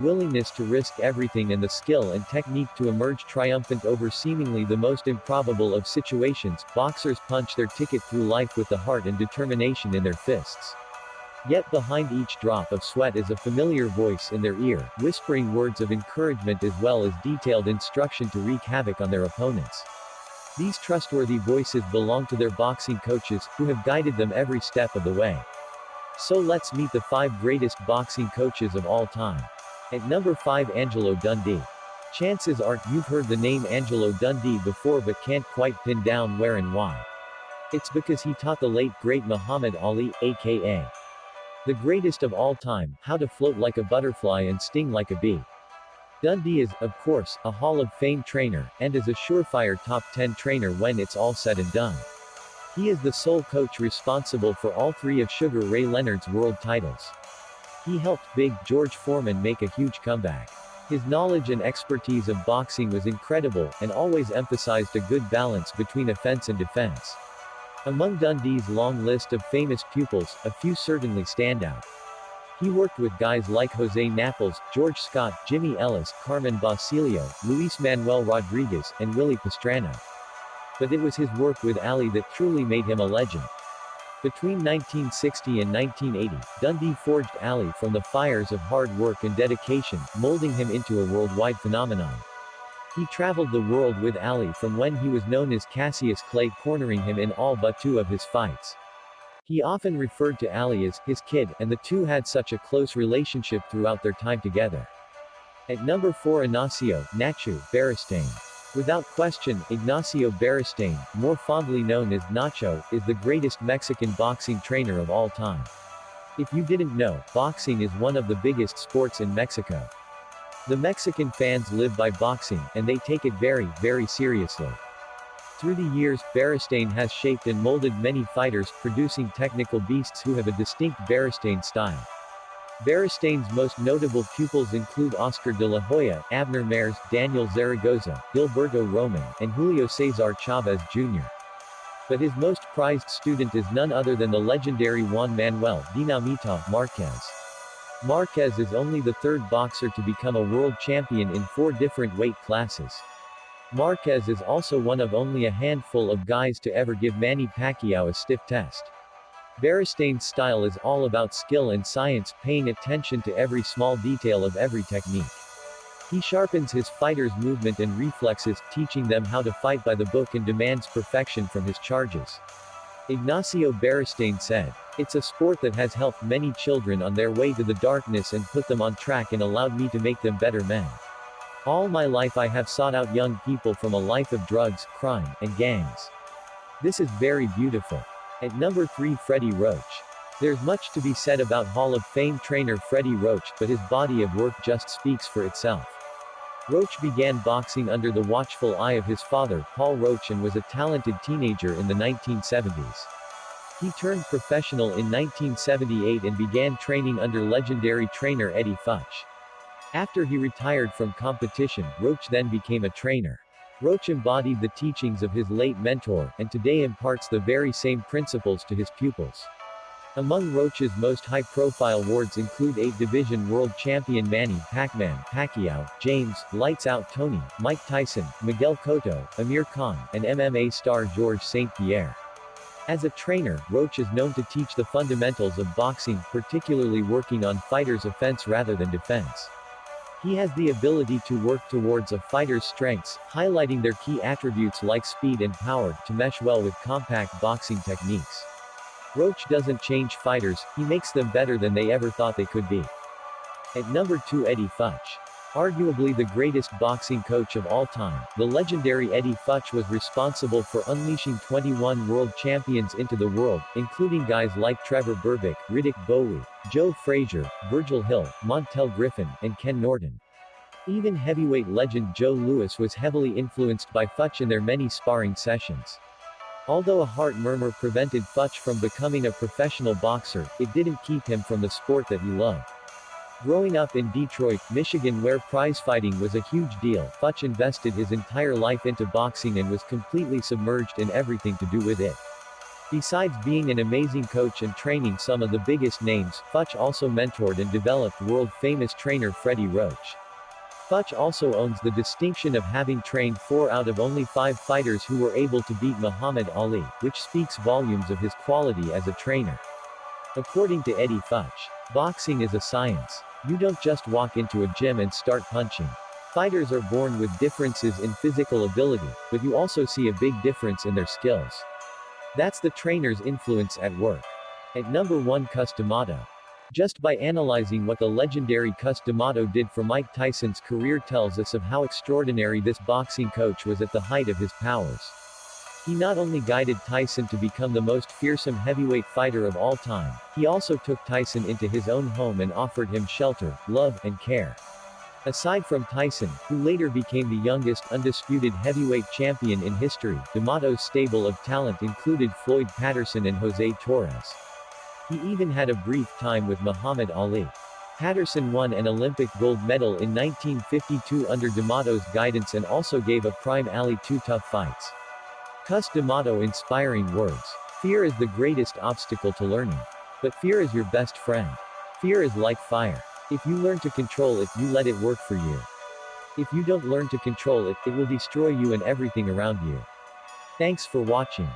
willingness to risk everything and the skill and technique to emerge triumphant over seemingly the most improbable of situations. Boxers punch their ticket through life with the heart and determination in their fists. Yet behind each drop of sweat is a familiar voice in their ear, whispering words of encouragement as well as detailed instruction to wreak havoc on their opponents. These trustworthy voices belong to their boxing coaches, who have guided them every step of the way. So let's meet the 5 greatest boxing coaches of all time. At number 5, Angelo Dundee. Chances are, you've heard the name Angelo Dundee before but can't quite pin down where and why. It's because he taught the late great Muhammad Ali, aka the greatest of all time, how to float like a butterfly and sting like a bee. Dundee is, of course, a Hall of Fame trainer, and is a surefire top 10 trainer when it's all said and done. He is the sole coach responsible for all 3 of Sugar Ray Leonard's world titles. He helped Big George Foreman make a huge comeback. His knowledge and expertise of boxing was incredible, and always emphasized a good balance between offense and defense. Among Dundee's long list of famous pupils, a few certainly stand out. He worked with guys like Jose Naples, George Scott, Jimmy Ellis, Carmen Basilio, Luis Manuel Rodriguez, and Willie Pastrana. But it was his work with Ali that truly made him a legend. Between 1960 and 1980, Dundee forged Ali from the fires of hard work and dedication, molding him into a worldwide phenomenon. He traveled the world with Ali from when he was known as Cassius Clay, cornering him in all but 2 of his fights. He often referred to Ali as his kid, and the two had such a close relationship throughout their time together. At number 4, Ignacio Nacho Beristain. Without question, Ignacio Beristain, more fondly known as Nacho, is the greatest Mexican boxing trainer of all time. If you didn't know, boxing is one of the biggest sports in Mexico. The Mexican fans live by boxing, and they take it very, very seriously. Through the years, Beristain has shaped and molded many fighters, producing technical beasts who have a distinct Beristain style. Beristain's most notable pupils include Oscar de la Hoya, Abner Mares, Daniel Zaragoza, Gilberto Roman, and Julio Cesar Chavez Jr. But his most prized student is none other than the legendary Juan Manuel Dinamita Marquez. Marquez is only the 3rd boxer to become a world champion in 4 different weight classes. Marquez is also one of only a handful of guys to ever give Manny Pacquiao a stiff test. Beristain's style is all about skill and science, paying attention to every small detail of every technique. He sharpens his fighters' movement and reflexes, teaching them how to fight by the book, and demands perfection from his charges. Ignacio Beristain said, "It's a sport that has helped many children on their way to the darkness and put them on track and allowed me to make them better men. All my life I have sought out young people from a life of drugs, crime, and gangs. This is very beautiful." At number 3, Freddie Roach. There's much to be said about Hall of Fame trainer Freddie Roach, but his body of work just speaks for itself. Roach began boxing under the watchful eye of his father, Paul Roach, and was a talented teenager in the 1970s. He turned professional in 1978 and began training under legendary trainer Eddie Futch. After he retired from competition, Roach then became a trainer. Roach embodied the teachings of his late mentor, and today imparts the very same principles to his pupils. Among Roach's most high-profile awards include 8-division world champion Manny Pac-Man Pacquiao, James Lights Out Tony, Mike Tyson, Miguel Cotto, Amir Khan, and MMA star Georges St. Pierre. As a trainer, Roach is known to teach the fundamentals of boxing, particularly working on fighters' offense rather than defense. He has the ability to work towards a fighter's strengths, highlighting their key attributes like speed and power, to mesh well with compact boxing techniques. Roach doesn't change fighters, he makes them better than they ever thought they could be. At number 2, Eddie Futch. Arguably the greatest boxing coach of all time, the legendary Eddie Futch was responsible for unleashing 21 world champions into the world, including guys like Trevor Berbick, Riddick Bowe, Joe Frazier, Virgil Hill, Montel Griffin, and Ken Norton. Even heavyweight legend Joe Louis was heavily influenced by Futch in their many sparring sessions. Although a heart murmur prevented Futch from becoming a professional boxer, it didn't keep him from the sport that he loved. Growing up in Detroit, Michigan, where prizefighting was a huge deal, Futch invested his entire life into boxing and was completely submerged in everything to do with it. Besides being an amazing coach and training some of the biggest names, Futch also mentored and developed world-famous trainer Freddie Roach. Futch also owns the distinction of having trained 4 out of only 5 fighters who were able to beat Muhammad Ali, which speaks volumes of his quality as a trainer. According to Eddie Futch, boxing is a science. You don't just walk into a gym and start punching. Fighters are born with differences in physical ability, but you also see a big difference in their skills. That's the trainer's influence at work. At number 1, Cus D'Amato. Just by analyzing what the legendary Cus D'Amato did for Mike Tyson's career tells us of how extraordinary this boxing coach was at the height of his powers. He not only guided Tyson to become the most fearsome heavyweight fighter of all time, he also took Tyson into his own home and offered him shelter, love, and care. Aside from Tyson, who later became the youngest undisputed heavyweight champion in history, D'Amato's stable of talent included Floyd Patterson and Jose Torres. He even had a brief time with Muhammad Ali. Patterson won an Olympic gold medal in 1952 under D'Amato's guidance and also gave a prime Ali 2 tough fights. Cus D'Amato inspiring words. Fear is the greatest obstacle to learning. But fear is your best friend. Fear is like fire. If you learn to control it, you let it work for you. If you don't learn to control it, it will destroy you and everything around you. Thanks for watching.